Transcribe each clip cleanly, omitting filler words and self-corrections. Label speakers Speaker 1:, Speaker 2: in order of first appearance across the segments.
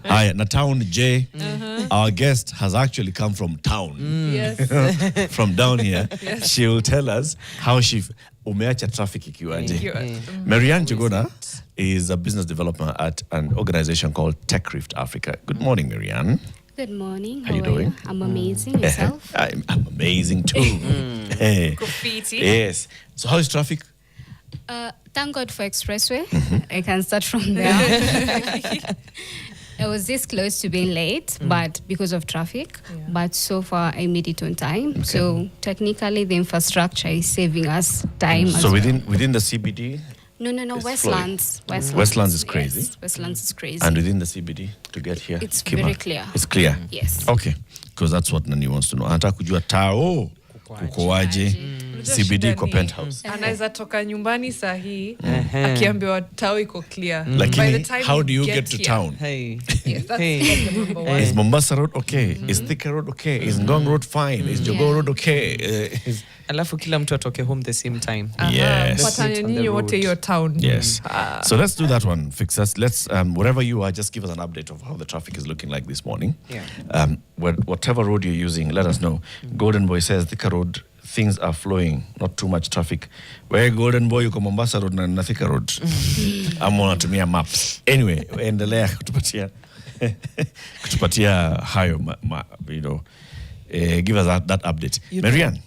Speaker 1: Hi, na town J. Our guest has actually come from town.
Speaker 2: Yes.
Speaker 1: From down here.
Speaker 2: Yes.
Speaker 1: She will tell us how she umeacha traffic ikiwaje. Maryanne Njuguna is a business developer at an organization called Tech Rift Africa. Good morning, Maryanne.
Speaker 3: Good morning.
Speaker 1: How are you doing?
Speaker 3: I'm amazing. Yourself?
Speaker 1: I'm amazing too. Hey.
Speaker 2: Graffiti.
Speaker 1: Yes. So how is traffic?
Speaker 3: Thank God for expressway. I can start from there. I was this close to being late, but because of traffic. But so far, I made it on time.
Speaker 1: Okay.
Speaker 3: So technically, the infrastructure is saving us time.
Speaker 1: So
Speaker 3: as
Speaker 1: within the CBD?
Speaker 3: No.
Speaker 1: It's
Speaker 3: Westlands.
Speaker 1: Westlands is crazy.
Speaker 3: Yes, Westlands is crazy.
Speaker 1: And within the CBD to get here?
Speaker 3: It's
Speaker 1: Kima.
Speaker 3: very clear.
Speaker 1: It's clear?
Speaker 3: Yes.
Speaker 1: Okay. Because that's what Nani wants to know. Anataka kujua tao kukoaje CBD kwa penthouse.
Speaker 2: Anaweza toka nyumbani sahi akiambiwa tao iko clear.
Speaker 1: Lakini how do you get to town?
Speaker 2: Yes, that's the number one.
Speaker 1: Is Mombasa Road okay? Is Thika Road okay? Is Ngong Road fine? Is Jogoo Road okay?
Speaker 4: Alafu kila mtu atoke home the same time.
Speaker 1: Yes.
Speaker 2: Patanye nyinyi wote your town.
Speaker 1: Yes. So let's do that one. Fix us. Let's wherever you are, just give us an update of how the traffic is looking like this morning.
Speaker 4: Yeah.
Speaker 1: Whatever road you're using, let us know. Golden Boy says Thika Road, things are flowing, not too much traffic. Where Golden Boy yuko Mombasa Road na Thika Road. I'm unatumia maps. Anyway, endelea kutupatia hayo, give us that update. Maryanne.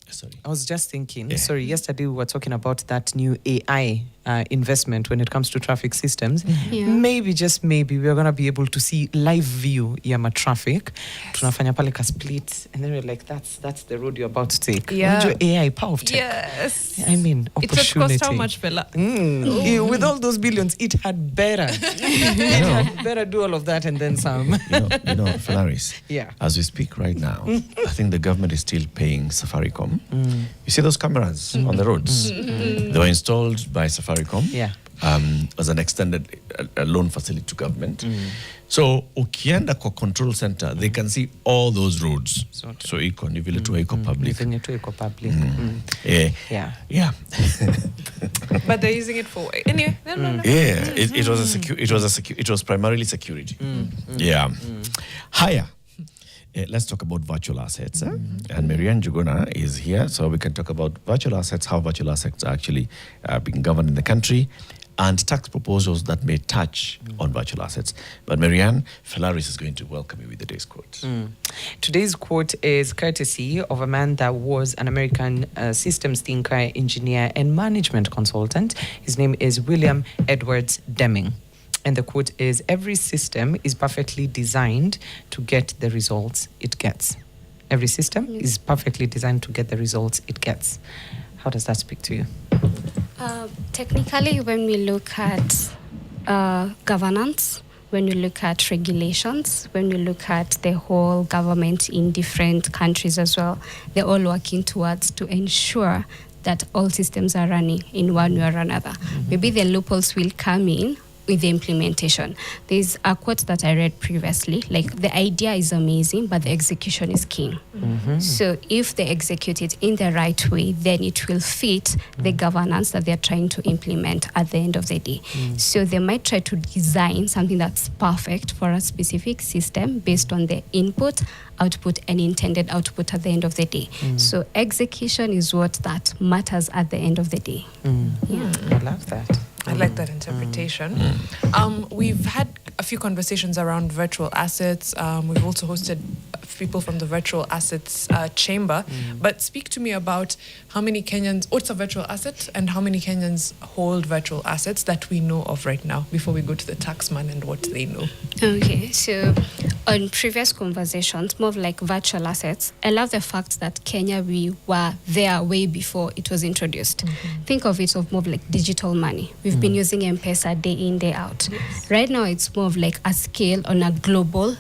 Speaker 1: Sorry.
Speaker 4: I was just thinking, yesterday we were talking about that new AI investment when it comes to traffic systems. Maybe, just maybe, we're going to be able to see live view yama traffic. Tunafanya pale ka split, and then we're like, that's the road you're about to take.
Speaker 2: Yeah.
Speaker 4: AI, power of tech.
Speaker 2: Yes.
Speaker 4: I mean, opportunity.
Speaker 2: It would cost how much, fella?
Speaker 4: With all those billions, it had better. It had better do all of that and then some.
Speaker 1: Felaris, as we speak right now, I think the government is still paying Safaricom. You see those cameras on the roads? They were installed by Safaricom as an extended loan facility to government. So ukienda kwa control center, they can see all those roads. So iko ni vile tu iko public. Yeah.
Speaker 2: But they're using it for anyway. No.
Speaker 1: Yeah, it was primarily security. Yeah. Higher. Let's talk about virtual assets. And Maryanne Njuguna is here, so we can talk about virtual assets, how virtual assets are actually being governed in the country, and tax proposals that may touch on virtual assets. But Maryanne, Felaris is going to welcome you with today's quote.
Speaker 4: Today's quote is courtesy of a man that was an American systems thinker, engineer, and management consultant. His name is William Edwards Deming. And the quote is, every system is perfectly designed to get the results it gets. Every system is perfectly designed to get the results it gets. How does that speak to you?
Speaker 3: Technically, when we look at governance, when we look at regulations, when we look at the whole government in different countries as well, they're all working towards to ensure that all systems are running in one way or another. Maybe the loopholes will come in with the implementation. There's a quote that I read previously, like the idea is amazing, but the execution is king. So if they execute it in the right way, then it will fit the governance that they're trying to implement at the end of the day. So they might try to design something that's perfect for a specific system based on the input, output, and intended output at the end of the day. So execution is what that matters at the end of the day.
Speaker 4: I love that.
Speaker 2: I like that interpretation. We've had a few conversations around virtual assets. We've also hosted people from the virtual assets chamber. But speak to me about how many Kenyans, what's a virtual asset, and how many Kenyans hold virtual assets that we know of right now before we go to the taxman and what they know.
Speaker 3: Okay, so on previous conversations, more of like virtual assets, I love the fact that Kenya, we were there way before it was introduced. Think of it of more of like digital money. We've been using M-Pesa day in, day out. Right now, it's more of like a scale on a global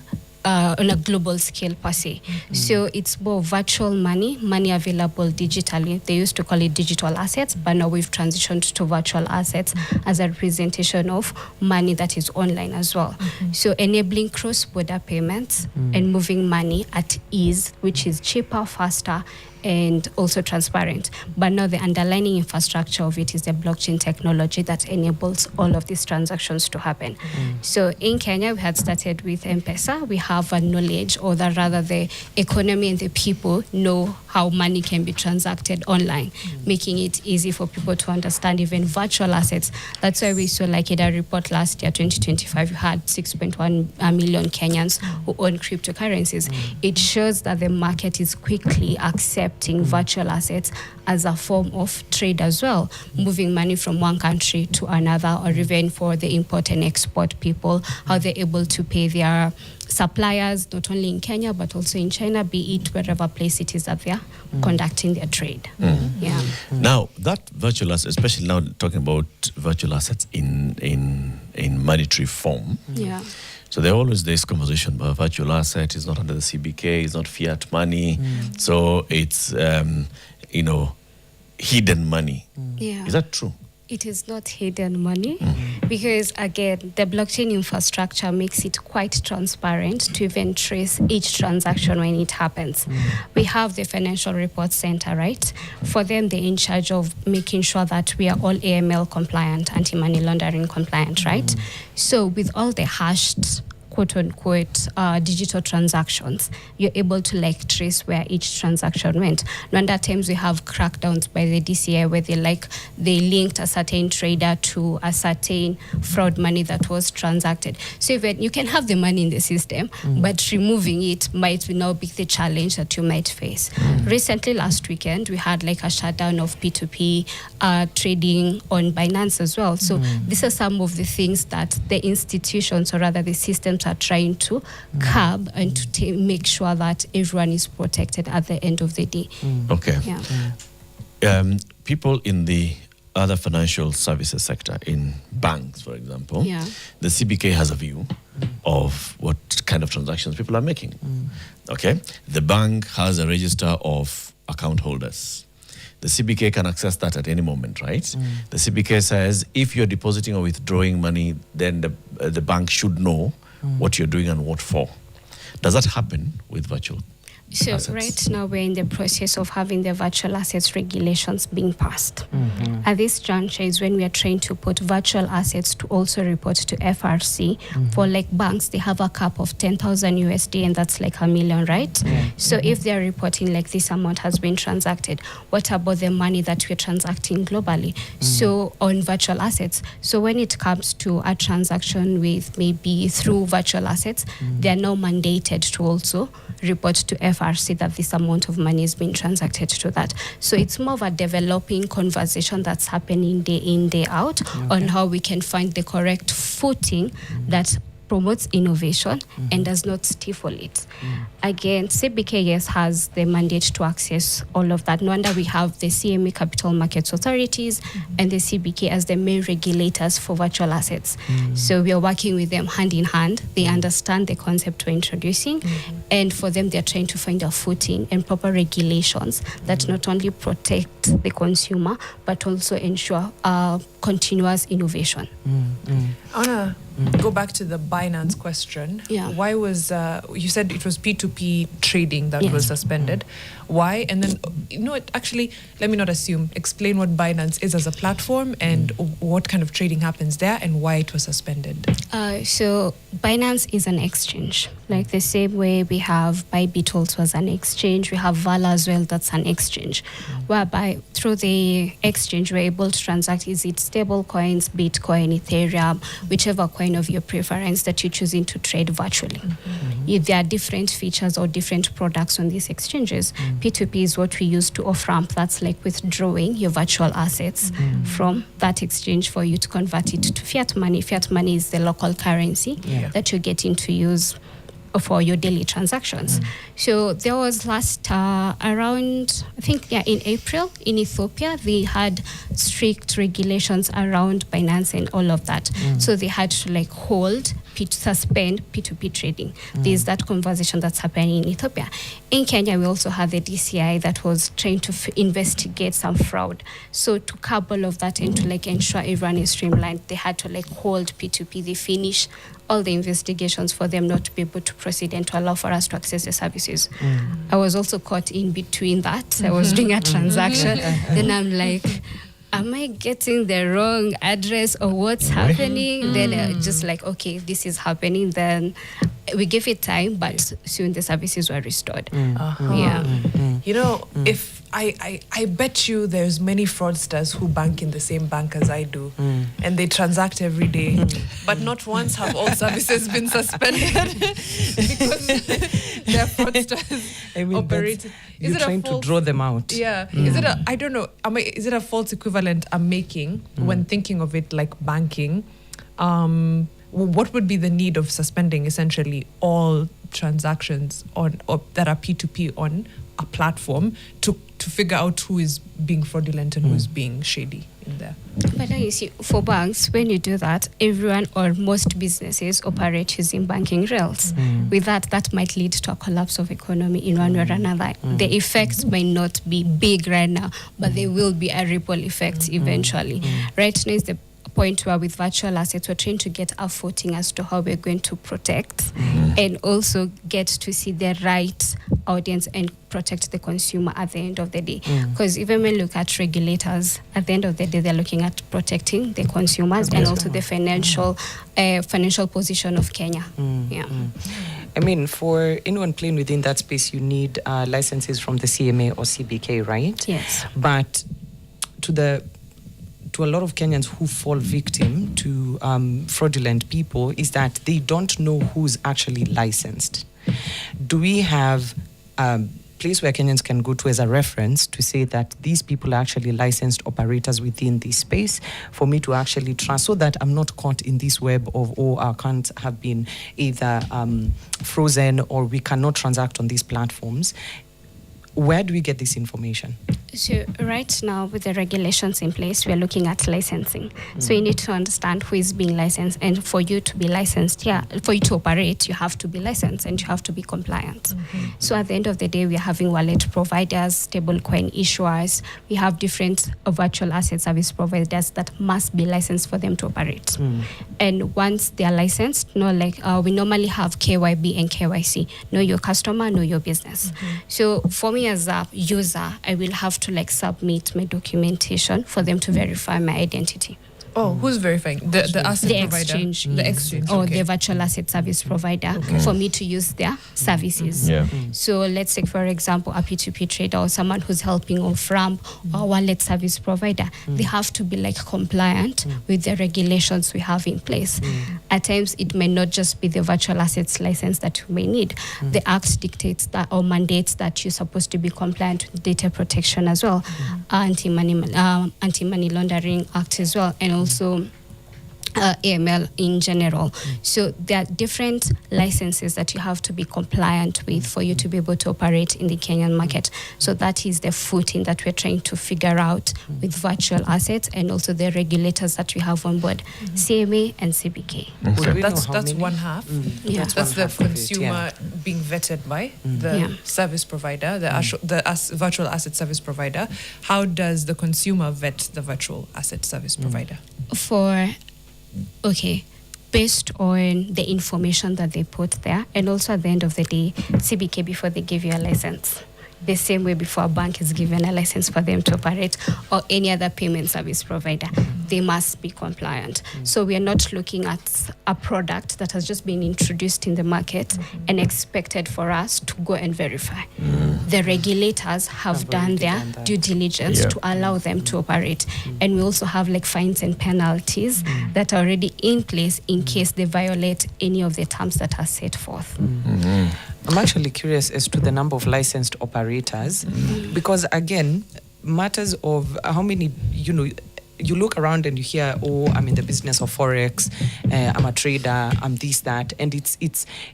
Speaker 3: scale per se. So it's more virtual money available digitally. They used to call it digital assets, but now we've transitioned to virtual assets as a representation of money that is online as well. So enabling cross-border payments and moving money at ease, which is cheaper, faster, and also transparent. But now the underlying infrastructure of it is the blockchain technology that enables all of these transactions to happen. So in Kenya, we had started with M-Pesa. We have a knowledge, or rather the economy and the people know how money can be transacted online, making it easy for people to understand even virtual assets. That's why we saw, like in a report last year, 2025, you had 6.1 million Kenyans who own cryptocurrencies. It shows that the market is quickly accepting virtual assets as a form of trade as well, moving money from one country to another, or even for the import and export people, how they're able to pay their suppliers, not only in Kenya, but also in China, be it wherever place it is that they're conducting their trade. Yeah.
Speaker 1: Now, that virtual asset, especially now talking about virtual assets in monetary form.
Speaker 3: Yeah.
Speaker 1: So there always this conversation about virtual asset is not under the CBK, it's not fiat money. So it's, hidden money.
Speaker 3: Yeah.
Speaker 1: Is that true?
Speaker 3: It is not hidden money because, again, the blockchain infrastructure makes it quite transparent to even trace each transaction when it happens. We have the Financial Report Center, right? For them, they're in charge of making sure that we are all AML compliant, anti-money laundering compliant, right? So with all the hashed quote unquote digital transactions, you're able to like trace where each transaction went. And at times we have crackdowns by the DCI where they linked a certain trader to a certain fraud money that was transacted. So even you can have the money in the system, but removing it might now be the challenge that you might face. Recently, last weekend, we had like a shutdown of P2P trading on Binance as well. So these are some of the things that the institutions, or rather the systems, are trying to curb and to make sure that everyone is protected at the end of the day.
Speaker 1: Okay.
Speaker 3: Yeah.
Speaker 1: People in the other financial services sector, in banks, for example, the CBK has a view of what kind of transactions people are making. Okay. The bank has a register of account holders. The CBK can access that at any moment, right? The CBK says if you're depositing or withdrawing money, then the bank should know what you're doing and what for. Does that happen with virtual assets?
Speaker 3: Right now we're in the process of having the virtual assets regulations being passed. At this juncture is when we are trying to put virtual assets to also report to FRC. For like banks, they have a cap of 10,000 USD, and that's like $1 million, right? So if they're reporting like this amount has been transacted, what about the money that we're transacting globally? So on virtual assets, so when it comes to a transaction with maybe through virtual assets, they are now mandated to also report to FRC that this amount of money is being transacted to that. So it's more of a developing conversation that's happening day in, day out on how we can find the correct footing that promotes innovation and does not stifle it. Again, CBK has the mandate to access all of that. No wonder we have the CME Capital Markets Authorities and the CBK as the main regulators for virtual assets. So we are working with them hand in hand. They understand the concept we're introducing, and for them, they're trying to find a footing and proper regulations that not only protect the consumer, but also ensure continuous innovation.
Speaker 2: I want to go back to the Binance question. Why was, you said it was P2P trading that was suspended. Why? And then, actually, let me not assume. Explain what Binance is as a platform and what kind of trading happens there and why it was suspended.
Speaker 3: So Binance is an exchange. Like the same way we have Bybit also as an exchange, we have Vala as well, that's an exchange. Whereby through the exchange, we're able to transact, is it stable coins, Bitcoin, Ethereum, whichever coin of your preference that you're choosing to trade virtually. If there are different features or different products on these exchanges, P2P is what we use to off-ramp. That's like withdrawing your virtual assets from that exchange for you to convert it to fiat money. Fiat money is the local currency that you're getting to use for your daily transactions. So there was last around, I think, in April in Ethiopia, they had strict regulations around Binance and all of that. So they had to suspend P2P trading. There's that conversation that's happening in Ethiopia. In Kenya, we also had the DCI that was trying to investigate some fraud. So to curb all of that and to ensure everyone is streamlined, they had to hold P2P. They finish all the investigations for them not to be able to proceed and to allow for us to access the services. I was also caught in between that. I was doing a transaction. Then I'm like, am I getting the wrong address or what's happening? Then just like, okay, this is happening. Then we gave it time, but soon the services were restored. Yeah.
Speaker 2: You know, if I bet you there's many fraudsters who bank in the same bank as I do, and they transact every day, but not once have all services been suspended because they're fraudsters operating.
Speaker 4: You're trying to draw them out.
Speaker 2: Yeah. Is it I don't know. Is it a false equivalent I'm making when thinking of it like banking? What would be the need of suspending essentially all transactions or that are P2P on a platform to figure out who is being fraudulent and who is being shady in there?
Speaker 3: But now you see, for banks, when you do that, everyone or most businesses operate using banking rails. With that might lead to a collapse of economy in one way or another. The effects might not be big right now, but there will be a ripple effect eventually. Right now is the point where with virtual assets we're trying to get our footing as to how we're going to protect and also get to see the right audience and protect the consumer at the end of the day. Because even when we look at regulators, at the end of the day they're looking at protecting the consumers and also the financial position of Kenya.
Speaker 4: I mean, for anyone playing within that space, you need licenses from the CMA or CBK, right?
Speaker 3: Yes.
Speaker 4: But to a lot of Kenyans who fall victim to fraudulent people is that they don't know who's actually licensed. Do we have a place where Kenyans can go to as a reference to say that these people are actually licensed operators within this space for me to actually trust, so that I'm not caught in this web of, our accounts have been either frozen or we cannot transact on these platforms? Where do we get this information?
Speaker 3: So right now, with the regulations in place, we are looking at licensing. So you need to understand who is being licensed, and for you to be licensed, for you to operate, you have to be licensed and you have to be compliant. So at the end of the day, we are having wallet providers, stablecoin issuers. We have different virtual asset service providers that must be licensed for them to operate. And once they are licensed, we normally have KYB and KYC. Know your customer, know your business. So for me as a user, I will have to submit my documentation for them to verify my identity.
Speaker 2: Oh, who's verifying? The asset
Speaker 3: the
Speaker 2: provider?
Speaker 3: exchange.
Speaker 2: The exchange.
Speaker 3: Or the virtual asset service provider for me to use their services. So let's take, for example, a P2P trader or someone who's helping off-ramp or wallet service provider. They have to be compliant with the regulations we have in place. At times, it may not just be the virtual assets license that you may need. The Act dictates that or mandates that you're supposed to be compliant with data protection as well, anti-money laundering act as well, and also AML in general. So there are different licenses that you have to be compliant with for you to be able to operate in the Kenyan market. So that is the footing that we're trying to figure out with virtual assets and also the regulators that we have on board, CMA and CBK.
Speaker 2: That's one half. That's the consumer being vetted by the service provider, the virtual asset service provider. How does the consumer vet the virtual asset service provider?
Speaker 3: Based on the information that they put there, and also at the end of the day, CBK, before they give you a license, the same way before a bank is given a license for them to operate or any other payment service provider, they must be compliant. So we are not looking at a product that has just been introduced in the market and expected for us to go and verify. The regulators have done their due diligence to allow them to operate. And we also have fines and penalties that are already in place in case they violate any of the terms that are set forth.
Speaker 4: I'm actually curious as to the number of licensed operators, because again, matters of how many, you look around and you hear, I'm in the business of Forex, I'm a trader, I'm this, that, and it's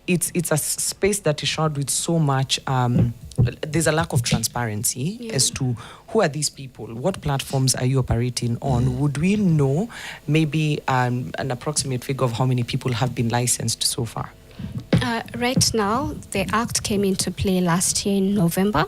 Speaker 4: a space that is shrouded with so much. There's a lack of transparency as to who are these people, what platforms are you operating on. Would we know maybe an approximate figure of how many people have been licensed so far?
Speaker 3: Right now, the Act came into play last year in November.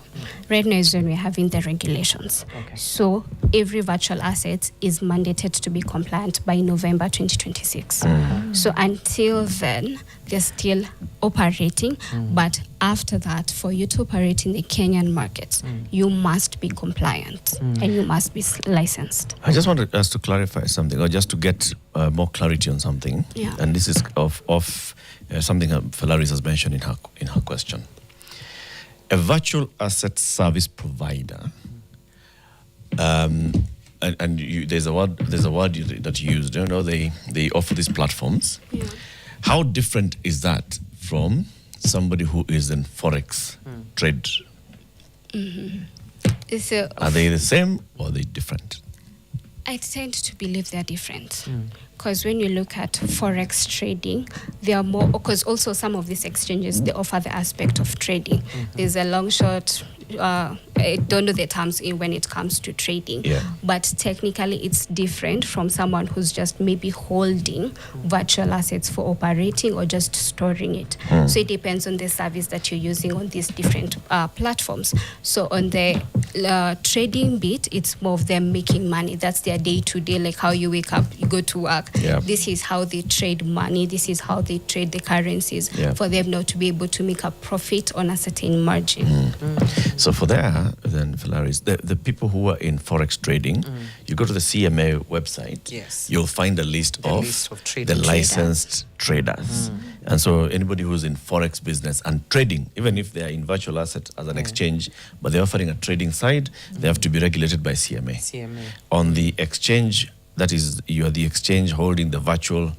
Speaker 3: Right now is when we're having the regulations.
Speaker 4: Okay.
Speaker 3: So every virtual asset is mandated to be compliant by November 2026. So until then, they're still operating. But after that, for you to operate in the Kenyan market, you must be compliant and you must be licensed.
Speaker 1: I just wanted us to clarify something, or just to get more clarity on something.
Speaker 3: Yeah.
Speaker 1: And this is of something Falaris has mentioned in her question. A virtual asset service provider, and there's a word that you used. They offer these platforms.
Speaker 3: Yeah.
Speaker 1: How different is that from somebody who is in Forex trade?
Speaker 3: So
Speaker 1: Are they the same or are they different?
Speaker 3: I tend to believe they're different. Because when you look at Forex trading, they are more, because also some of these exchanges, they offer the aspect of trading. There's a long shot, I don't know the terms when it comes to trading, but technically it's different from someone who's just maybe holding virtual assets for operating or just storing it. So it depends on the service that you're using on these different platforms. So on the trading bit, it's more of them making money. That's their day-to-day, like how you wake up, you go to work. This is how they trade money. This is how they trade the currencies for them not to be able to make a profit on a certain margin.
Speaker 1: So for there, then Falaris, the people who are in Forex trading, you go to the CMA website, you'll find a list of the licensed traders. And so anybody who's in Forex business and trading, even if they are in virtual asset as an exchange, but they're offering a trading side, they have to be regulated by CMA. On the exchange, that is, you are the exchange holding the virtual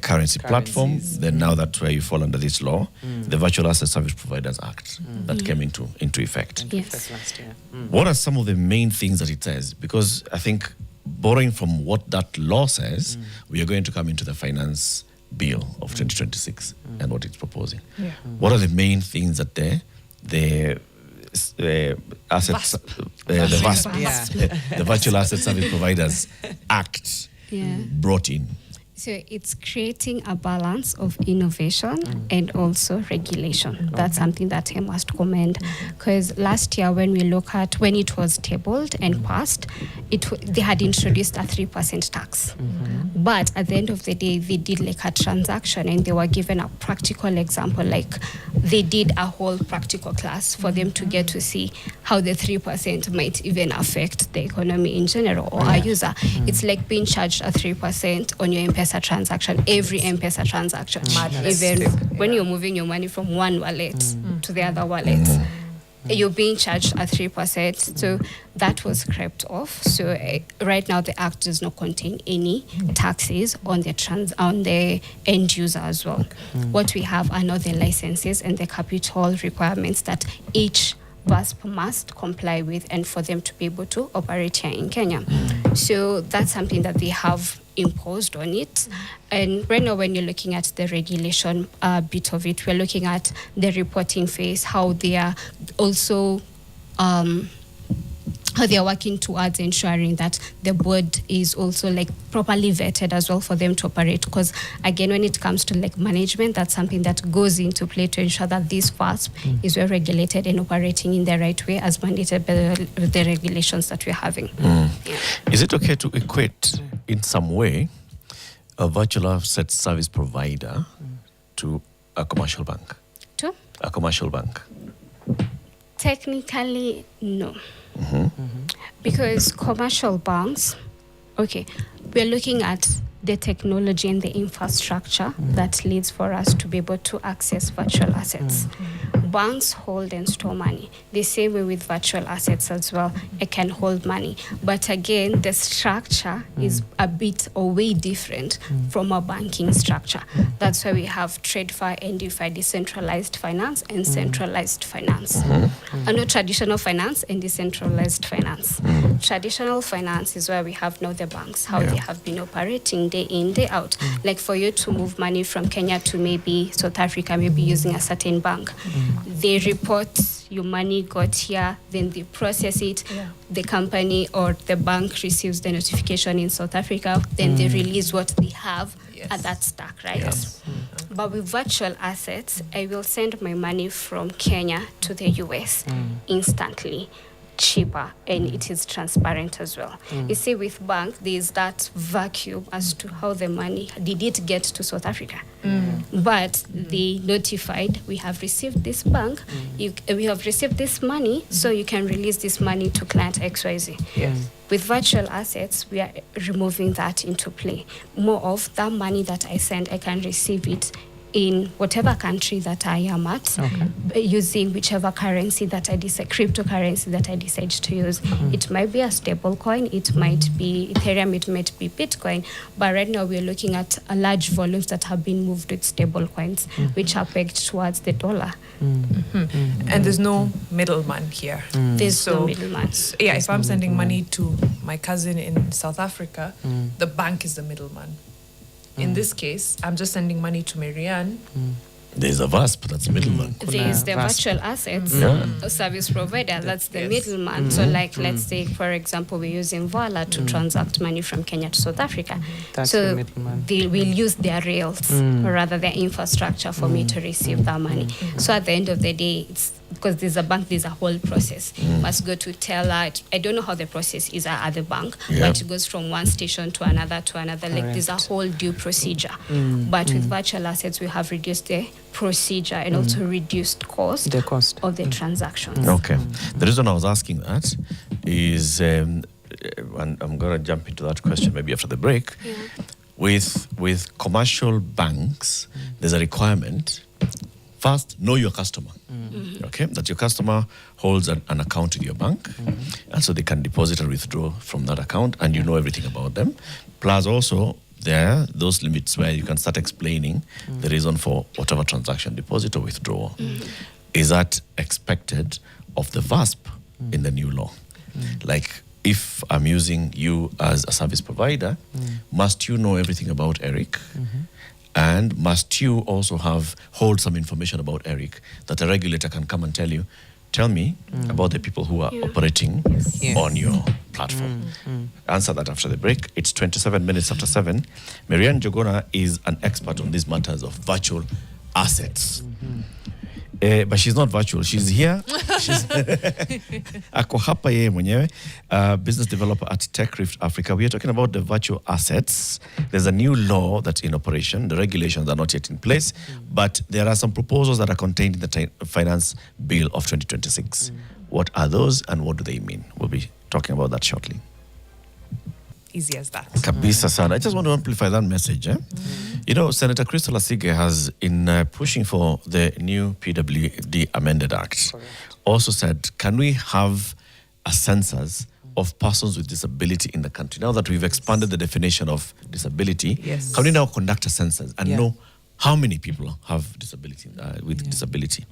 Speaker 1: currency platform, then now that's where you fall under this law, the Virtual Asset Service Providers Act that came into effect.
Speaker 4: Last year.
Speaker 1: What are some of the main things that it says? Because I think borrowing from what that law says, we are going to come into the finance bill of 2026 and what it's proposing. What are the main things that the assets, the Virtual Asset Service Providers Act brought in?
Speaker 3: So it's creating a balance of innovation and also regulation. That's something that I must commend, because last year when we look at when it was tabled and passed, they had introduced a 3% tax. But at the end of the day, they did like a transaction and they were given a practical example, like they did a whole practical class for them to get to see how the 3% might even affect the economy in general or a user. It's like being charged a 3% on your M-Pesa transaction, every M-Pesa transaction. Even when you're moving your money from one wallet to the other wallet, you're being charged a 3%. So that was scrapped off. So right now the Act does not contain any taxes on the end user as well. What we have are now the licenses and the capital requirements that each VASP must comply with, and for them to be able to operate here in Kenya. So that's something that they have imposed on it. And right now when you're looking at the regulation bit of it, we're looking at the reporting phase, how they are also how they are working towards ensuring that the board is also like properly vetted as well for them to operate. Because again, when it comes to like management, that's something that goes into play to ensure that this FASP is well regulated and operating in the right way as mandated by the regulations that we're having.
Speaker 1: Is it okay to equate in some way a virtual asset service provider to a commercial bank?
Speaker 3: To?
Speaker 1: A commercial bank?
Speaker 3: Technically, no. Because commercial banks, we're looking at the technology and the infrastructure that leads for us to be able to access virtual assets. Banks hold and store money. The same way with virtual assets as well. It can hold money. But again, the structure is a bit or way different from a banking structure. That's why we have TradeFi and DeFi, decentralized finance and centralized finance. And no traditional finance and decentralized finance. Traditional finance is where we have now the banks, how they have been operating day in, day out. Like for you to move money from Kenya to maybe South Africa, maybe using a certain bank. They report your money got here, then they process it. The company or the bank receives the notification in South Africa, then they release what they have at that stack, right? But with virtual assets, I will send my money from Kenya to the US instantly, cheaper, and it is transparent as well. You see, with bank, there is that vacuum as to how the money, did it get to South Africa? But they notified, we have received this bank, we have received this money, so you can release this money to client XYZ.
Speaker 4: Yes.
Speaker 3: With virtual assets, we are removing that into play. More of that money that I send, I can receive it in whatever country that I am at, using whichever currency that I decide, cryptocurrency that I decide to use. It might be a stable coin, it might be Ethereum, it might be Bitcoin, but right now we're looking at a large volumes that have been moved with stable coins, which are pegged towards the dollar.
Speaker 2: And there's no middleman here.
Speaker 3: There's no middleman.
Speaker 2: Yeah, if I'm sending money to my cousin in South Africa, the bank is the middleman. In this case, I'm just sending money to Maryanne.
Speaker 1: There's a VASP, that's middleman.
Speaker 3: There's the virtual assets service provider, that's the middleman. So like, let's say, for example, we're using Voila to transact money from Kenya to South Africa.
Speaker 4: That's
Speaker 3: so
Speaker 4: the middleman.
Speaker 3: they will use their rails, or rather their infrastructure for me to receive that money. So at the end of the day, it's because there's a bank, there's a whole process. Must go to teller. I don't know how the process is at the bank, but it goes from one station to another to another. Like there's a whole due procedure. But with virtual assets, we have reduced the procedure and also reduced the cost of the transactions.
Speaker 1: Okay. The reason I was asking that is, and I'm going to jump into that question maybe after the break. With commercial banks, there's a requirement. First, know your customer. Okay, that your customer holds an account in your bank, and so they can deposit and withdraw from that account, and you know everything about them. Plus, also there are those limits where you can start explaining the reason for whatever transaction, deposit or withdrawal. Is that expected of the VASP in the new law? Like, if I'm using you as a service provider, must you know everything about Eric? And must you also hold some information about Eric that a regulator can come and tell me about the people who are operating on your platform? Answer that after the break. It's 27 minutes after 7. Maryanne Njuguna is an expert on these matters of virtual assets. But she's not virtual. She's here. She's ako hapa yeye mwenyewe, business developer at Tech Rift Africa. We are talking about the virtual assets. There's a new law that's in operation. The regulations are not yet in place, but there are some proposals that are contained in the Finance Bill of 2026. What are those and what do they mean? We'll be talking about that shortly.
Speaker 2: Easy as that.
Speaker 1: Kabisa sana. I just want to amplify that message. You know, Senator Crystal Asige has, in pushing for the new PWD Amended Act, also said, can we have a census of persons with disability in the country? Now that we've expanded the definition of disability, can we now conduct a census and know how many people have disability with disability?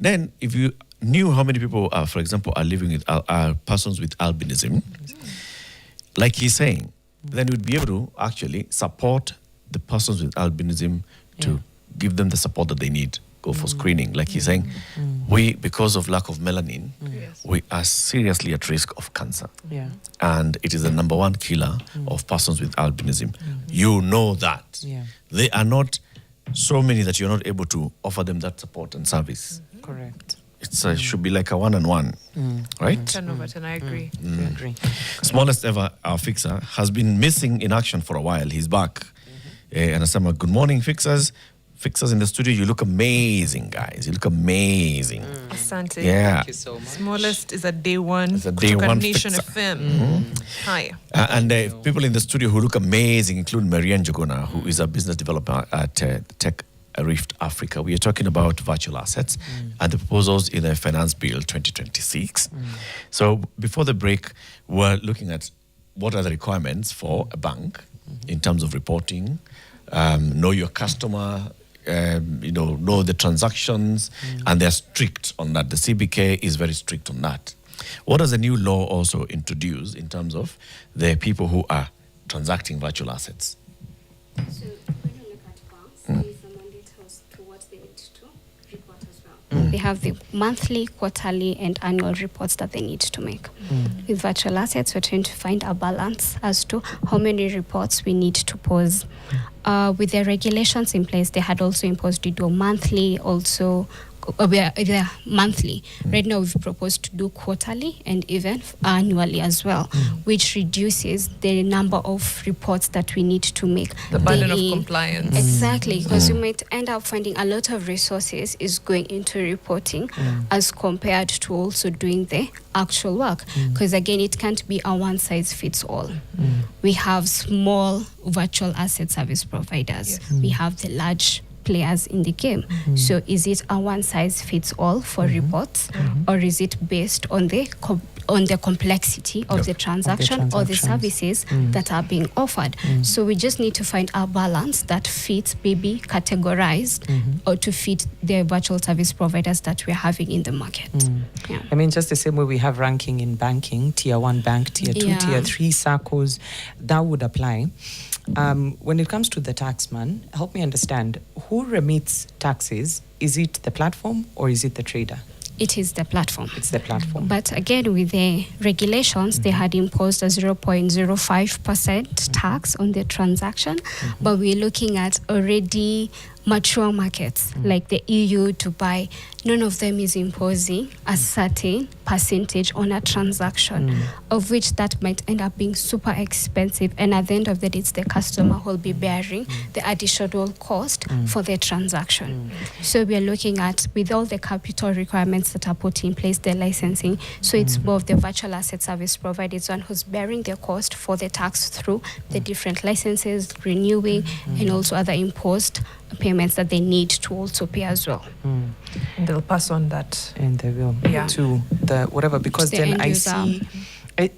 Speaker 1: Then, if you knew how many people, for example, are living with persons with albinism, like he's saying, then we'd be able to actually support the persons with albinism to give them the support that they need, go for screening. Like he's saying, we, because of lack of melanin, we are seriously at risk of cancer. And it is the number one killer of persons with albinism. You know that. They are not so many that you're not able to offer them that support and service.
Speaker 4: Correct.
Speaker 1: It should be like a one-on-one, right?
Speaker 2: 10 over 10, I agree.
Speaker 4: I agree.
Speaker 1: Smallest ever, our fixer, has been missing in action for a while. He's back. And I said, good morning, fixers. Fixers in the studio, you look amazing, guys. You look amazing.
Speaker 2: Asante.
Speaker 1: Yeah.
Speaker 4: Thank you so much.
Speaker 2: Smallest is a day one.
Speaker 1: It's a day one
Speaker 2: Nation
Speaker 1: fixer.
Speaker 2: FM. Hi.
Speaker 1: And people in the studio who look amazing include Maryanne Njuguna, who is a business developer at Tech Rift Africa. We are talking about virtual assets and the proposals in the Finance Bill 2026. So before the break, we're looking at what are the requirements for a bank in terms of reporting, know your customer, know the transactions, and they're strict on that. The CBK is very strict on that. What does the new law also introduce in terms of the people who are transacting virtual assets?
Speaker 3: So when you look at banks, there is a mandate as to what they need to do. report as well. They have the monthly, quarterly, and annual reports that they need to make. With virtual assets, we're trying to find a balance as to how many reports we need to pose. With the regulations in place, they had also imposed to do monthly, also they're monthly. Right now, we've proposed to do quarterly and even annually as well, which reduces the number of reports that we need to make.
Speaker 2: The burden of compliance.
Speaker 3: Exactly, because you might end up finding a lot of resources is going into reporting as compared to also doing the actual work. Because again, it can't be a one size fits all. We have small virtual asset service providers. We have the large players in the game. So is it a one size fits all for reports, or is it based on the complexity of the transaction or the services that are being offered? So we just need to find a balance that fits, maybe categorized, or to fit the virtual service providers that we're having in the market. Yeah.
Speaker 4: I mean, just the same way we have ranking in banking, tier 1 bank, tier 2, tier 3 SACCOs, that would apply. When it comes to the taxman, help me understand, who remits taxes? Is it the platform or is it the trader?
Speaker 3: It is the platform.
Speaker 4: It's the platform.
Speaker 3: But again, with the regulations, they had imposed a 0.05% tax on the transaction. But we're looking at already mature markets like the EU, Dubai. None of them is imposing a certain percentage on a transaction, of which that might end up being super expensive. And at the end of the day, it's the customer who will be bearing the additional cost for the transaction. So we are looking at, with all the capital requirements that are put in place, the licensing. So it's more of the virtual asset service provider, it's one who's bearing the cost for the tax through the different licenses, renewing, and also other imposed payments that they need to also pay as well.
Speaker 2: And they'll pass on that.
Speaker 4: And they will to the whatever, because
Speaker 3: The
Speaker 4: then
Speaker 3: end
Speaker 4: I
Speaker 3: user.
Speaker 4: see,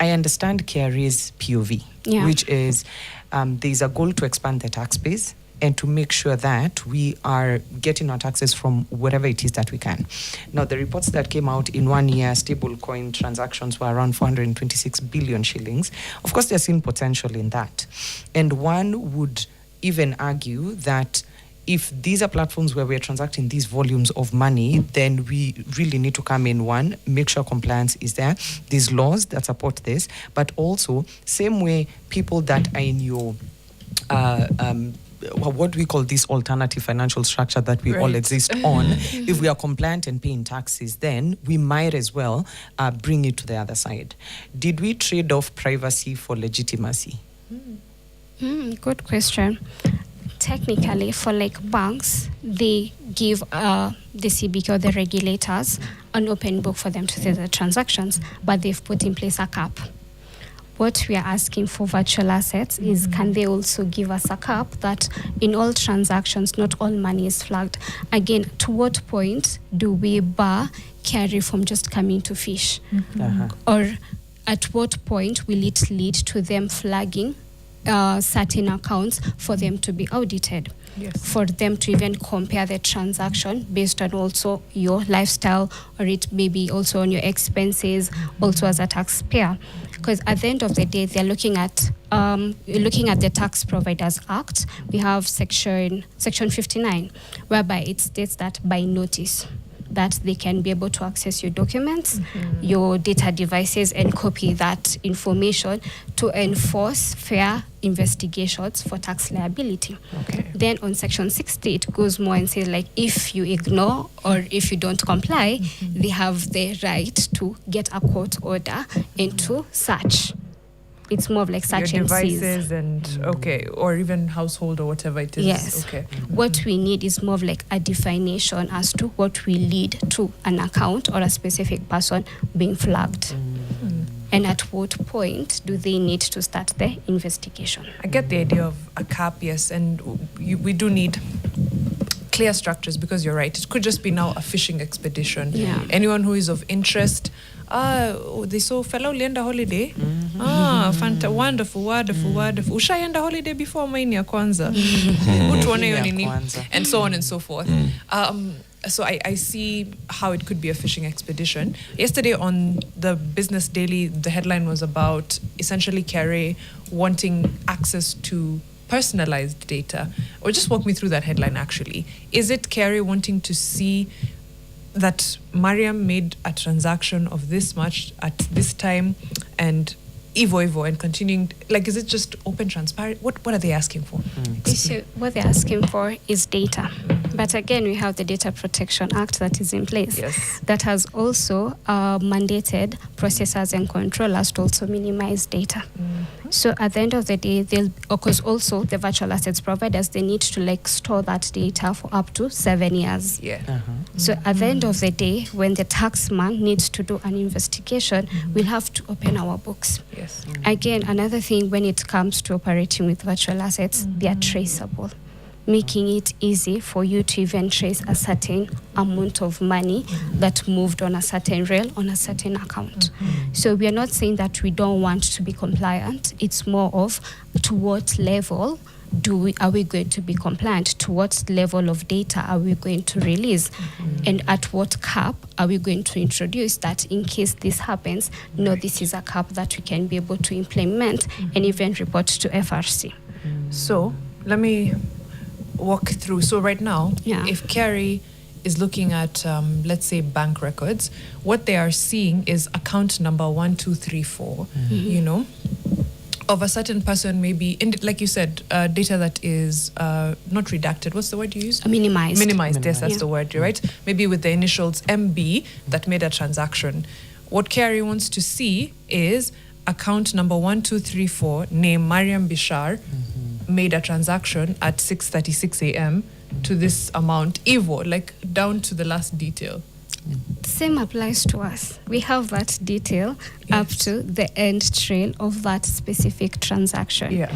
Speaker 4: I understand KRA's POV, which is there's a goal to expand the tax base and to make sure that we are getting our taxes from wherever it is that we can. Now, the reports that came out in 1 year, stablecoin transactions were around 426 billion shillings. Of course, they're seeing potential in that. And one would even argue that if these are platforms where we're transacting these volumes of money, then we really need to come in, one, make sure compliance is there. There's laws that support this, but also, same way people that are in your what we call this alternative financial structure that we all exist on, if we are compliant and paying taxes, then we might as well bring it to the other side. Did we trade off privacy for legitimacy?
Speaker 3: Good question. Technically, for like banks, they give the CBK or the regulators an open book for them to see the transactions, but they've put in place a cap. What we are asking for virtual assets is, can they also give us a cap that in all transactions, not all money is flagged? Again, to what point do we bar KRA from just coming to fish? Or at what point will it lead to them flagging certain accounts for them to be audited, for them to even compare the transaction based on also your lifestyle, or it may be also on your expenses, also as a taxpayer? Because at the end of the day, they're looking at the Tax Providers Act. We have section 59, whereby it states that by notice, that they can be able to access your documents, your data devices, and copy that information to enforce fair investigations for tax liability. Then on section 60, it goes more and says, like, if you ignore or if you don't comply, they have the right to get a court order and to search. It's more of like such
Speaker 2: your
Speaker 3: and seize.
Speaker 2: devices and or even household or whatever it is.
Speaker 3: Yes. What we need is more of like a definition as to what will lead to an account or a specific person being flagged. And at what point do they need to start the investigation?
Speaker 2: I get the idea of a cap, yes, and we do need clear structures, because you're right. It could just be now a fishing expedition. Anyone who is of interest, they saw fellow ulienda holiday. Wonderful. Ushaenda holiday before maini ya kwanza. Utuone hiyo nini? And so on and so forth. So I see how it could be a fishing expedition. Yesterday on the Business Daily, the headline was about essentially KRA wanting access to personalized data, or just walk me through that headline actually. Is it KRA wanting to see that Maryanne made a transaction of this much at this time and Evo and continuing, like, is it just open, transparent? What are they asking for?
Speaker 3: So what they're asking for is data. But again, we have the Data Protection Act that is in place.
Speaker 2: Yes.
Speaker 3: That has also mandated processors and controllers to also minimize data. So at the end of the day, because also the virtual assets providers, they need to like store that data for up to 7 years.
Speaker 2: Yeah.
Speaker 3: So at the end of the day, when the taxman needs to do an investigation, we'll have to open our books.
Speaker 2: Yes.
Speaker 3: Again, another thing when it comes to operating with virtual assets, they are traceable, making it easy for you to even trace a certain amount of money that moved on a certain rail on a certain account. So we are not saying that we don't want to be compliant. It's more of to what level are we going to be compliant? To what level of data are we going to release? And at what cap are we going to introduce that in case this happens, this is a cap that we can be able to implement and even report to FRC.
Speaker 2: So let me walk through. So right now, if KRA is looking at, let's say, bank records, what they are seeing is account number 1234, of a certain person, maybe, like you said, data that is not redacted. What's the word you use?
Speaker 3: Minimized.
Speaker 2: Minimized, yes, that's the word, right? Maybe with the initials MB that made a transaction. What KRA wants to see is account number 1234, name Maryanne Bishar, made a transaction at 6:36 a.m. to this amount, Evo, like down to the last detail.
Speaker 3: Same applies to us. We have that detail up to the end trail of that specific transaction.
Speaker 2: Yeah.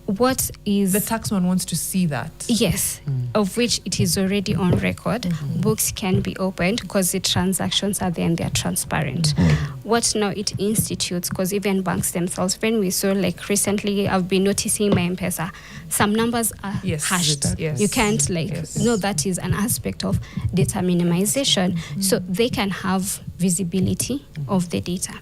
Speaker 3: What is...
Speaker 2: The taxman wants to see that.
Speaker 3: Yes, of which it is already on record. Books can be opened because the transactions are there and they are transparent. What now it institutes, because even banks themselves, when we saw, like recently, I've been noticing my M-Pesa, some numbers are hashed.
Speaker 2: Yes.
Speaker 3: You can't that is an aspect of data minimization. So they can have visibility of the data.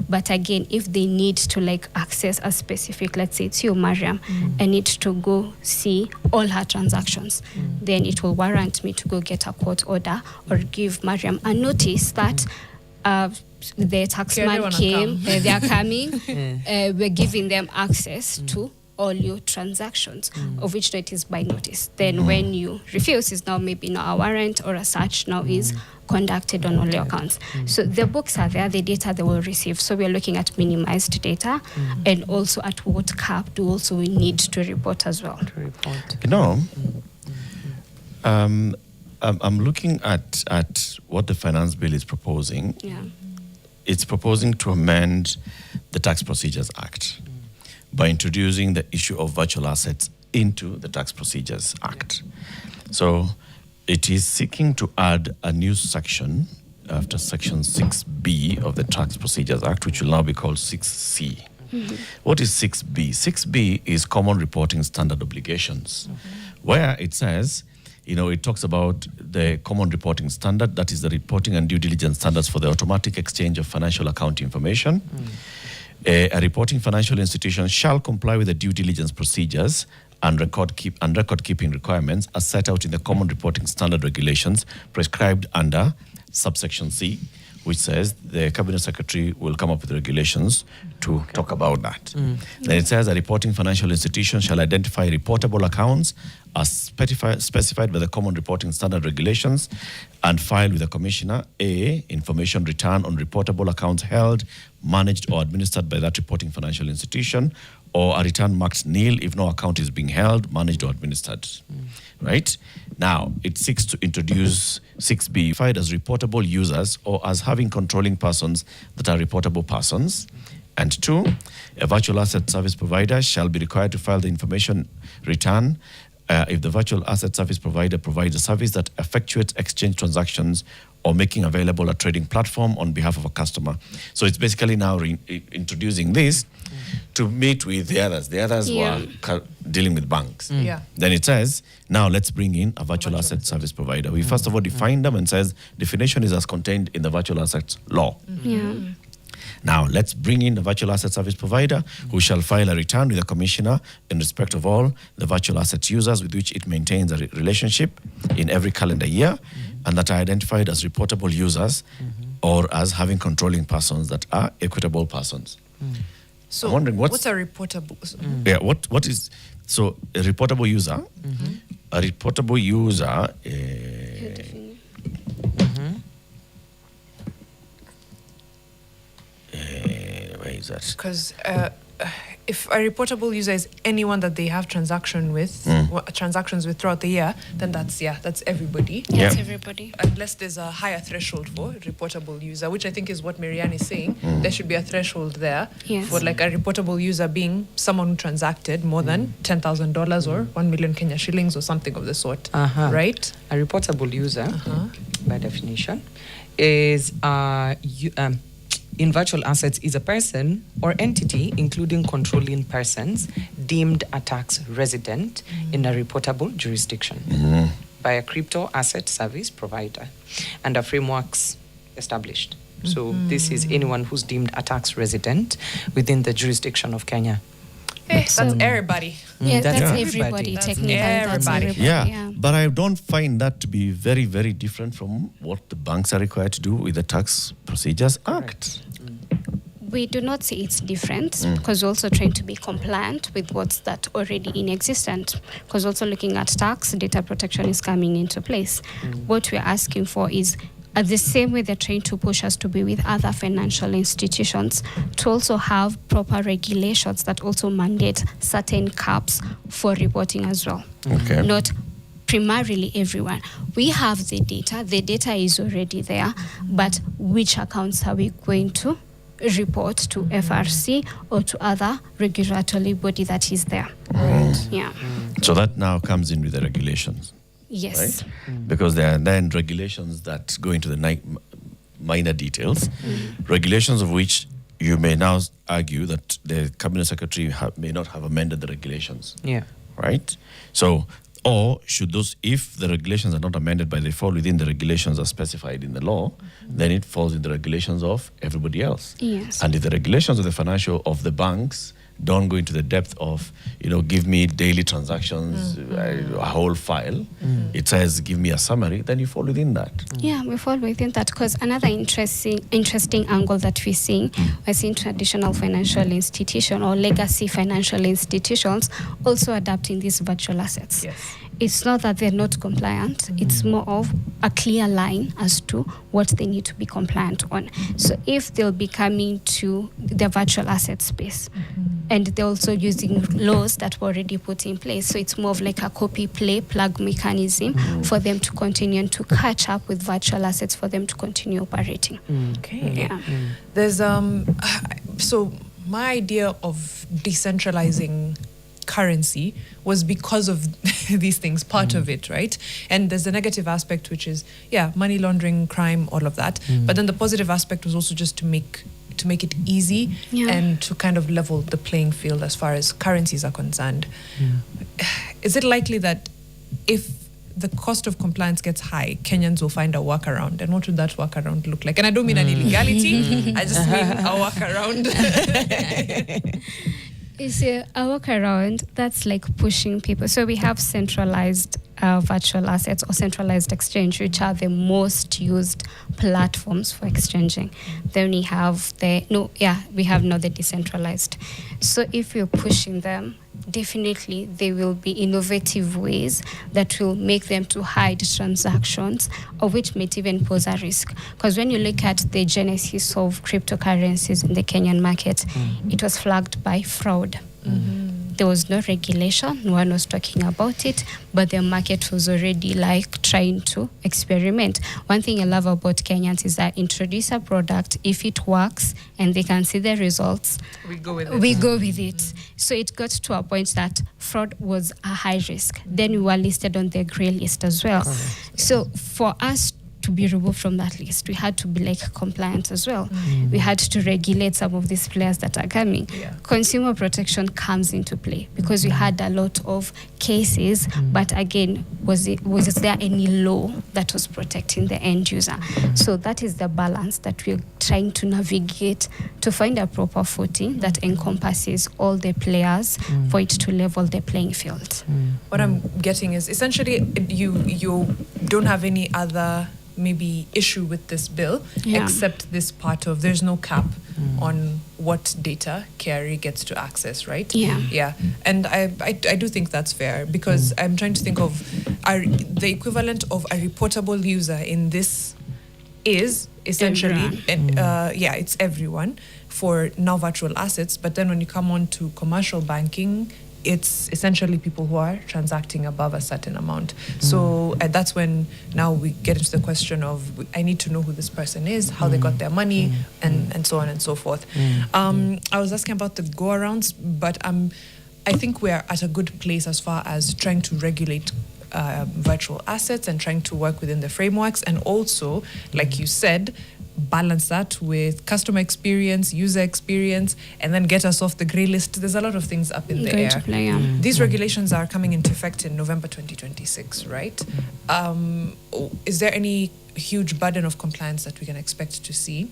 Speaker 3: But again, if they need to access a specific, let's say it's you, Maryanne, I need to go see all her transactions, then it will warrant me to go get a court order or give Maryanne a notice that the taxman came, they are coming, we're giving them access to all your transactions, of which it is by notice. Then when you refuse, is now maybe not a warrant or a search now is conducted on all your accounts. So the books are there, the data they will receive. So we're looking at minimized data and also at what cap do also we need to report as well.
Speaker 1: I'm looking at what the finance bill is proposing.
Speaker 3: Yeah.
Speaker 1: It's proposing to amend the Tax Procedures Act by introducing the issue of virtual assets into the Tax Procedures Act. So it is seeking to add a new section after Section 6B of the Tax Procedures Act, which will now be called 6C. What is 6B? 6B is Common Reporting Standard Obligations, where it says, it talks about the Common Reporting Standard, that is the reporting and due diligence standards for the automatic exchange of financial account information. A reporting financial institution shall comply with the due diligence procedures and record-keeping requirements as set out in the Common Reporting Standard Regulations prescribed under subsection C, which says the Cabinet Secretary will come up with regulations to talk about that. Then it says a reporting financial institution shall identify reportable accounts as specified by the Common Reporting Standard Regulations and file with the Commissioner information return on reportable accounts held, managed or administered by that reporting financial institution, or a return marked nil if no account is being held, managed or administered. Right? Now, it seeks to introduce 6B, defined as reportable users or as having controlling persons that are reportable persons. And 2, a virtual asset service provider shall be required to file the information return if the virtual asset service provider provides a service that effectuates exchange transactions or making available a trading platform on behalf of a customer. So it's basically now introducing this to meet with the others. The others were dealing with banks. Then it says, now let's bring in a virtual asset service provider. We first of all define them and says definition is as contained in the virtual assets law. Now, let's bring in the virtual asset service provider who shall file a return with the commissioner in respect of all the virtual asset users with which it maintains a relationship in every calendar year and that are identified as reportable users or as having controlling persons that are equitable persons.
Speaker 2: So
Speaker 1: I'm wondering
Speaker 2: what's a reportable?
Speaker 1: Yeah, what is so a reportable user? A reportable user. Where is that?
Speaker 2: Because if a reportable user is anyone that they have transactions with throughout the year, then that's everybody.
Speaker 1: Yeah.
Speaker 3: That's everybody.
Speaker 2: Unless there's a higher threshold for reportable user, which I think is what Maryanne is saying. There should be a threshold there for like a reportable user being someone who transacted more than $10,000 or 1 million Kenya shillings or something of the sort. Right?
Speaker 4: A reportable user, by definition, is in virtual assets is a person or entity, including controlling persons, deemed a tax resident in a reportable jurisdiction by a crypto asset service provider under frameworks established. So this is anyone who's deemed a tax resident within the jurisdiction of Kenya.
Speaker 2: That's everybody.
Speaker 3: Yeah, that's
Speaker 4: everybody.
Speaker 3: everybody.
Speaker 2: That's
Speaker 3: Technically,
Speaker 2: everybody.
Speaker 3: that's everybody.
Speaker 1: Yeah, but I don't find that to be very, very different from what the banks are required to do with the Tax Procedures Act.
Speaker 3: We do not see it's different because we're also trying to be compliant with what's that already in existence. Because also looking at tax, data protection is coming into place. What we're asking for is the same way they're trying to push us to be with other financial institutions, to also have proper regulations that also mandate certain caps for reporting as well.
Speaker 1: Okay.
Speaker 3: Not primarily everyone. We have the data is already there, but which accounts are we going to report to FRC or to other regulatory body that is there? Yeah.
Speaker 1: So that now comes in with the regulations.
Speaker 3: Yes.
Speaker 1: Right? Because there are then regulations that go into the minor details, regulations of which you may now argue that the Cabinet Secretary may not have amended the regulations.
Speaker 4: Yeah.
Speaker 1: Right? So, or should those, if the regulations are not amended but they fall within the regulations as specified in the law, then it falls in the regulations of everybody else.
Speaker 3: Yes.
Speaker 1: And if the regulations of the banks don't go into the depth of, give me daily transactions, a whole file. It says, give me a summary, then you fall within that.
Speaker 3: Yeah, we fall within that because another interesting angle that we're seeing is in traditional financial institution or legacy financial institutions also adapting these virtual assets.
Speaker 2: Yes.
Speaker 3: It's not that they're not compliant. It's more of a clear line as to what they need to be compliant on. So if they'll be coming to the virtual asset space and they're also using laws that were already put in place, so it's more of like a copy, play, plug mechanism for them to continue and to catch up with virtual assets for them to continue operating.
Speaker 2: Okay.
Speaker 3: Yeah.
Speaker 2: There's so my idea of decentralizing currency was because of these things, part of it, right? And there's the negative aspect, which is money laundering, crime, all of that. But then the positive aspect was also just to make it easy and to kind of level the playing field as far as currencies are concerned. Is it likely that if the cost of compliance gets high, Kenyans will find a workaround? And what would that workaround look like? And I don't mean an illegality, I just mean a workaround.
Speaker 3: You see, a workaround, that's like pushing people. So we have centralized virtual assets or centralized exchange, which are the most used platforms for exchanging. Then we have we have now the decentralized. So if you're pushing them, definitely there will be innovative ways that will make them to hide transactions, or which might even pose a risk. Because when you look at the genesis of cryptocurrencies in the Kenyan market, it was flagged by fraud. There was no regulation, no one was talking about it, but the market was already like trying to experiment. One thing I love about Kenyans is that introduce a product, if it works and they can see the results,
Speaker 2: We go with it.
Speaker 3: we go with it. So it got to a point that fraud was a high risk. Then we were listed on the grey list as well. So for us to be removed from that list. We had to be like compliant as well. We had to regulate some of these players that are coming.
Speaker 2: Yeah.
Speaker 3: Consumer protection comes into play because we had a lot of cases, but again, was there any law that was protecting the end user? So that is the balance that we're trying to navigate to find a proper footing that encompasses all the players for it to level the playing field.
Speaker 2: What I'm getting is essentially you don't have any other maybe issue with this bill except this part of there's no cap on what data KRA gets to access, right? Yeah. And I do think that's fair because I'm trying to think of the equivalent of a reportable user in this is essentially it's everyone for now virtual assets, but then when you come on to commercial banking, it's essentially people who are transacting above a certain amount. So that's when now we get into the question of I need to know who this person is, how they got their money, and so on and so forth. I was asking about the go-arounds, but I think we're at a good place as far as trying to regulate virtual assets and trying to work within the frameworks, and also, like you said, balance that with customer experience, user experience, and then get us off the grey list. There's a lot of things up in the air. These regulations are coming into effect in November 2026, right? Is there any huge burden of compliance that we can expect to see,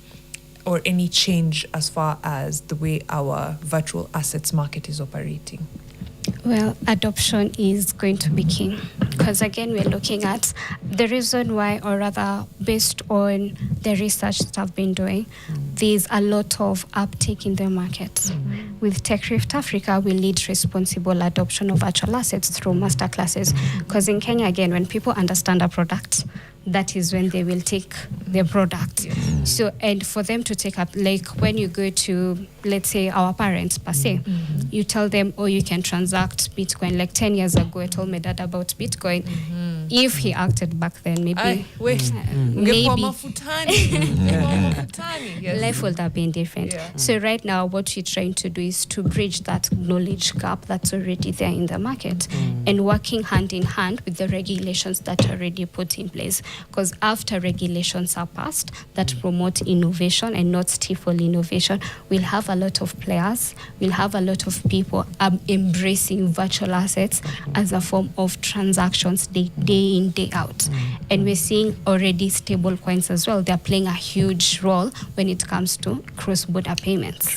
Speaker 2: or any change as far as the way our virtual assets market is operating?
Speaker 3: Well, adoption is going to be key because, again, we're looking at the reason why, or rather based on the research that I've been doing, there's a lot of uptake in the market. With TechRift Africa, we lead responsible adoption of virtual assets through masterclasses because in Kenya, again, when people understand a product, that is when they will take their product. So, and for them to take up, like when you go to, let's say, our parents per se, you tell them, oh, you can transact Bitcoin. Like 10 years ago, I told my dad about Bitcoin. If he acted back then, maybe life would have been different. So right now, what we're trying to do is to bridge that knowledge gap that's already there in the market and working hand in hand with the regulations that are already put in place. Because after regulations are passed that promote innovation and not stifle innovation, we'll have a lot of players, we'll have a lot of people embracing virtual assets as a form of transactions day in, day out. And we're seeing already stable coins as well. They're playing a huge role when it comes to cross-border payments.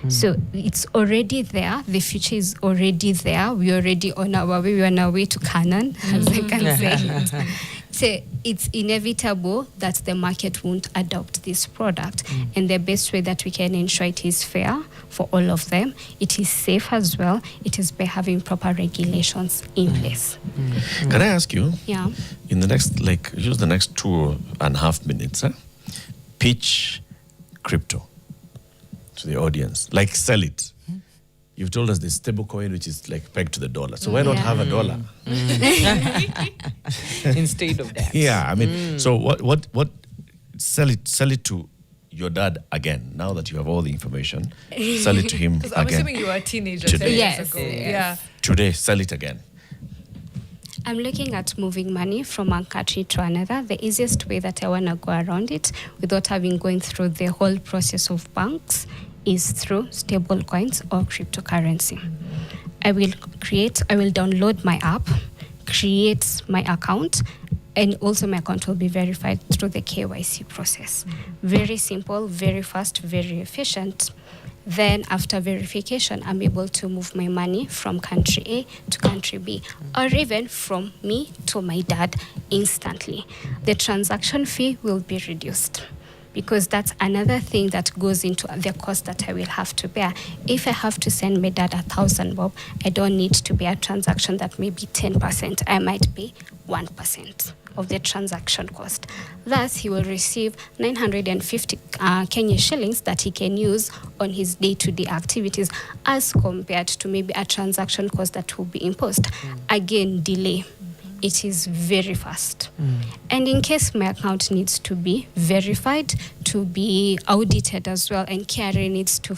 Speaker 3: So it's already there. The future is already there. We're already on our way. We're on our way to Canaan, as I can say it. So it's inevitable that the market won't adopt this product. And the best way that we can ensure it is fair for all of them, it is safe as well, it is by having proper regulations in place.
Speaker 1: Can I ask you?
Speaker 3: Yeah.
Speaker 1: In the next, use the next 2.5 minutes, pitch crypto to the audience. Sell it. You've told us the stable coin, which is pegged to the dollar. So why not have a dollar?
Speaker 4: Instead of that.
Speaker 1: Yeah, I mean, so what sell it to your dad again, now that you have all the information. Sell it to him again.
Speaker 2: I'm assuming you were a teenager
Speaker 1: today.
Speaker 2: 10
Speaker 3: Yes.
Speaker 2: years ago.
Speaker 3: Yes.
Speaker 2: Yeah.
Speaker 1: Today, sell it again.
Speaker 3: I'm looking at moving money from one country to another. The easiest way that I want to go around it without having going through the whole process of banks is through stable coins or cryptocurrency. I will download my app, create my account, and also my account will be verified through the KYC process. Very simple, very fast, very efficient. Then after verification, I'm able to move my money from country A to country B, or even from me to my dad instantly. The transaction fee will be reduced, because that's another thing that goes into the cost that I will have to bear. If I have to send my dad 1,000 bob, I don't need to bear a transaction that may be 10%. I might pay 1% of the transaction cost. Thus, he will receive 950 Kenya shillings that he can use on his day-to-day activities, as compared to maybe a transaction cost that will be imposed. Again, delay. It is very fast. And in case my account needs to be verified, to be audited as well, and KRA needs to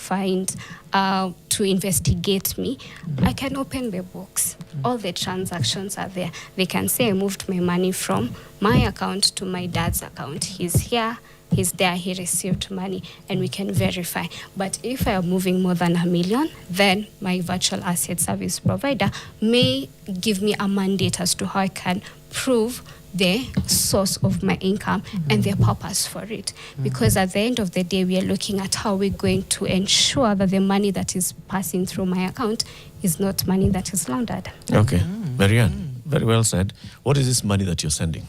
Speaker 3: to investigate me, I can open the books. All the transactions are there. They can say I moved my money from my account to my dad's account. He's here, he's there, he received money, and we can verify. But if I am moving more than $1 million, then my virtual asset service provider may give me a mandate as to how I can prove the source of my income and the purpose for it. Because at the end of the day, we are looking at how we're going to ensure that the money that is passing through my account is not money that is laundered.
Speaker 1: Okay. Maryanne, very well said. What is this money that you're sending?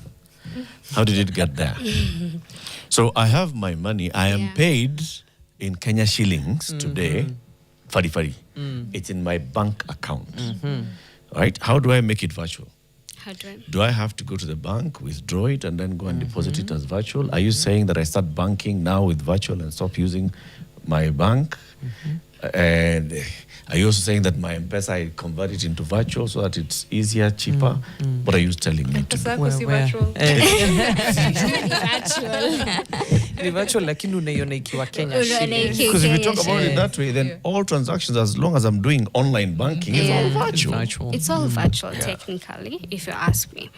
Speaker 1: How did it get there? So I have my money. I am paid in Kenya shillings today. Fari. It's in my bank account. Right? How do I make it virtual? Do I have to go to the bank, withdraw it, and then go and deposit it as virtual? Are you saying that I start banking now with virtual and stop using my bank? And are you also saying that my M-Pesa, I convert it into virtual so that it's easier, cheaper? What are you telling me to do?
Speaker 2: Virtual.
Speaker 4: Ni virtual lakini unaiona ikiwa Kenya shillings.
Speaker 1: Because if you talk about it that way, then all transactions, as long as I'm doing online banking, it's all virtual.
Speaker 3: It's all virtual, technically, if you ask me.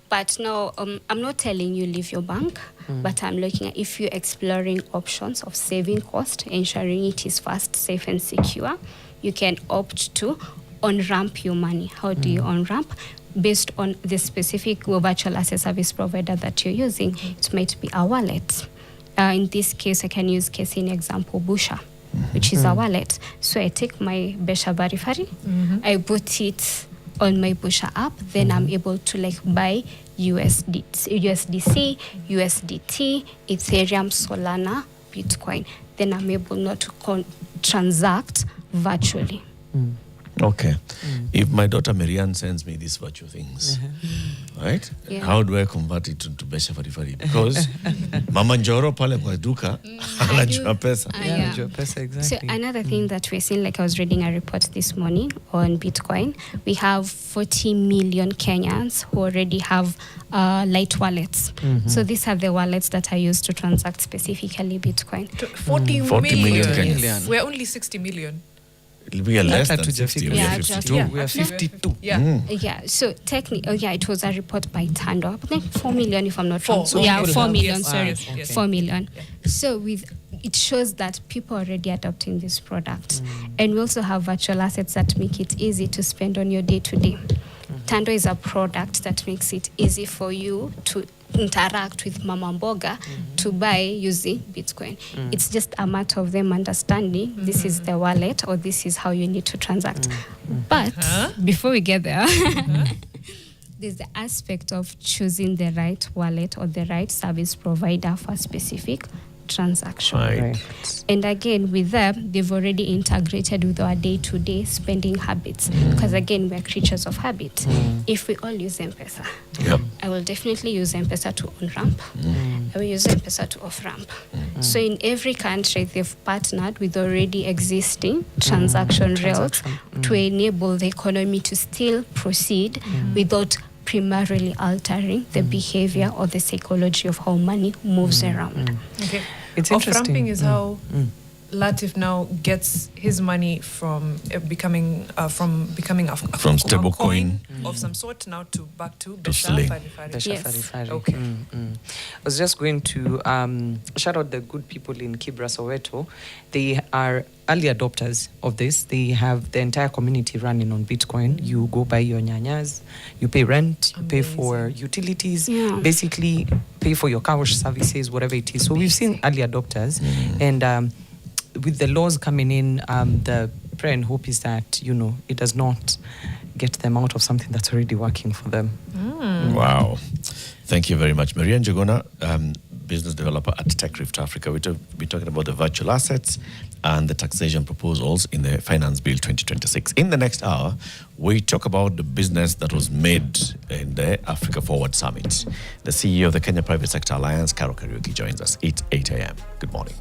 Speaker 3: But no, I'm not telling you leave your bank, but I'm looking at if you're exploring options of saving cost, ensuring it is fast, safe, and secure, you can opt to on-ramp your money. How do you on-ramp? Based on the specific virtual asset service provider that you're using, it might be a wallet. In this case, I can use case in example, Busha, which is a wallet. So I take my Besha Barifari, I put it on my Busha app, then I'm able to like buy USDC, USDT, Ethereum, Solana, Bitcoin. Then I'm able not to transact virtually.
Speaker 1: Okay. If my daughter Maryanne sends me these virtual things, right? How do I convert it into Besha Farifari? Because Mama Njoro pale kwa duka anajua pesa.
Speaker 4: Anajua pesa, exactly.
Speaker 3: So another thing that we're seeing, like I was reading a report this morning on Bitcoin, we have 40 million Kenyans who already have light wallets. So these are the wallets that are used to transact specifically Bitcoin.
Speaker 2: 40
Speaker 1: million
Speaker 2: Kenyans. We're only 60 million.
Speaker 1: We are less than 60. We are 52.
Speaker 4: We are 52.
Speaker 3: Yeah, so technically, it was a report by Tando. I think 4 million, if I'm not wrong. 4 million, sorry.
Speaker 2: Yes.
Speaker 3: 4 million. So it shows that people are already adopting this product. And we also have virtual assets that make it easy to spend on your day-to-day. Tando is a product that makes it easy for you to interact with Mama Mboga to buy using Bitcoin. It's just a matter of them understanding this is the wallet or this is how you need to transact. But before we get there, there's the aspect of choosing the right wallet or the right service provider for a specific transaction.
Speaker 1: Right.
Speaker 3: And again, with them, they've already integrated with our day-to-day spending habits. Because again, we're creatures of habit. If we all use M-Pesa, I will definitely use M-Pesa to on-ramp. I will use M-Pesa to off-ramp. So in every country, they've partnered with already existing transaction rails to enable the economy to still proceed without primarily altering the behavior or the psychology of how money moves around.
Speaker 2: Okay.
Speaker 4: It's interesting.
Speaker 2: Off-ramping is how Latif now gets his money from becoming a
Speaker 1: stable coin
Speaker 2: of some sort now back to Besha
Speaker 1: Sling.
Speaker 2: Farifari.
Speaker 3: Yes.
Speaker 2: Farifari. Okay.
Speaker 4: I was just going to shout out the good people in Kibra, Soweto. They are early adopters of this. They have the entire community running on Bitcoin. You go buy your nyanyas, you pay rent, you pay for utilities, basically pay for your car wash services, whatever it is. So we've seen early adopters. And with the laws coming in, the prayer and hope is that, it does not get them out of something that's already working for them.
Speaker 1: Wow. Thank you very much. Maryanne Njuguna, business developer at Tech Rift Africa. We're talking about the virtual assets and the taxation proposals in the Finance Bill 2026. In the next hour, we talk about the business that was made in the Africa Forward Summit. The CEO of the Kenya Private Sector Alliance, Carol Kariuki, joins us at 8 a.m. Good morning.